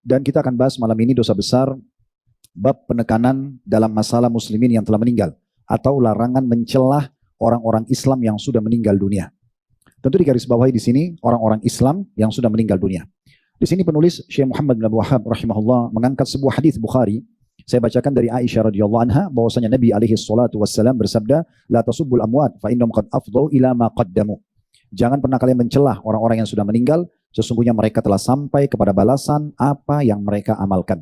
Dan kita akan bahas malam ini dosa besar, bab penekanan dalam masalah muslimin yang telah meninggal, atau larangan mencelah orang-orang Islam yang sudah meninggal dunia. Tentu digarisbawahi di sini orang-orang Islam yang sudah meninggal dunia. Di sini penulis Syekh Muhammad bin Abdul Wahhab rahimahullah mengangkat sebuah hadis Bukhari. Saya bacakan dari Aisyah radhiyallahu anha bahwasanya Nabi alaihi salatu wassalam bersabda, "La tasubbul amwat fa innahum qad afdau ila ma qaddamu." Jangan pernah kalian mencelah orang-orang yang sudah meninggal, sesungguhnya mereka telah sampai kepada balasan apa yang mereka amalkan.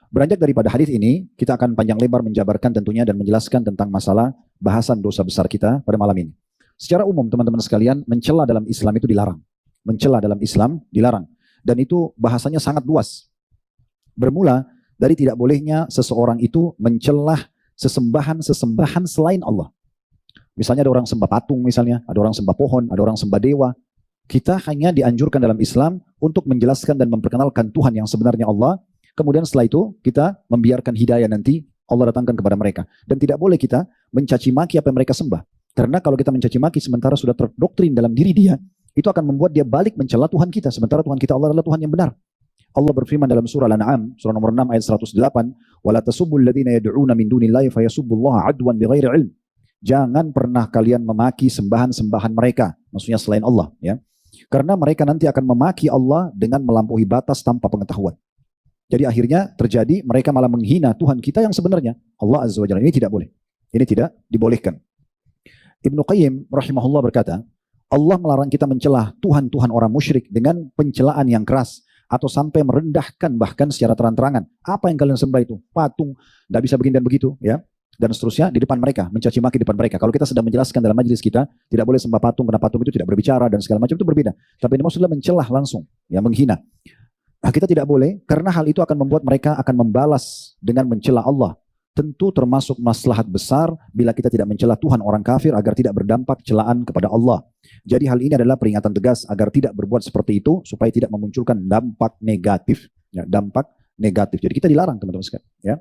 Beranjak daripada hadis ini, kita akan panjang lebar menjabarkan tentunya dan menjelaskan tentang masalah bahasan dosa besar kita pada malam ini. Secara umum teman-teman sekalian, mencela dalam Islam itu dilarang. Mencela dalam Islam dilarang. Dan itu bahasanya sangat luas. Bermula dari tidak bolehnya seseorang itu mencelah sesembahan-sesembahan selain Allah. Misalnya ada orang sembah patung misalnya, ada orang sembah pohon, ada orang sembah dewa. Kita hanya dianjurkan dalam Islam untuk menjelaskan dan memperkenalkan Tuhan yang sebenarnya Allah. Kemudian setelah itu kita membiarkan hidayah nanti Allah datangkan kepada mereka. Dan tidak boleh kita mencaci maki apa yang mereka sembah. Karena kalau kita mencaci maki sementara sudah terdoktrin dalam diri dia, itu akan membuat dia balik mencela Tuhan kita. Sementara Tuhan kita Allah adalah Tuhan yang benar. Allah berfirman dalam surah Al-An'am, surah nomor 6 ayat 108, "Wala tasubbul ladzina yad'una min dunillahi fayasubbullaha 'adwan bighairi 'ilm." Jangan pernah kalian memaki sembahan-sembahan mereka, maksudnya selain Allah, ya. Karena mereka nanti akan memaki Allah dengan melampaui batas tanpa pengetahuan. Jadi akhirnya terjadi mereka malah menghina Tuhan kita yang sebenarnya Allah Azza wa Jalla. Ini tidak boleh. Ini tidak dibolehkan. Ibnu Qayyim rahimahullah berkata, Allah melarang kita mencelah Tuhan-Tuhan orang musyrik dengan pencelaan yang keras atau sampai merendahkan bahkan secara terang-terangan. Apa yang kalian sembah itu? Patung, tidak bisa begini dan begitu, ya. Dan seterusnya di depan mereka, mencaci maki di depan mereka. Kalau kita sedang menjelaskan dalam majelis kita, tidak boleh sembah patung karena patung itu tidak berbicara dan segala macam, itu berbeda. Tapi ini maksudnya mencelah langsung, ya, menghina. Nah, kita tidak boleh karena hal itu akan membuat mereka akan membalas dengan mencela Allah. Tentu termasuk maslahat besar bila kita tidak mencela Tuhan orang kafir agar tidak berdampak celaan kepada Allah. Jadi hal ini adalah peringatan tegas agar tidak berbuat seperti itu supaya tidak memunculkan dampak negatif. Ya, dampak negatif. Jadi kita dilarang teman-teman sekalian. Ya.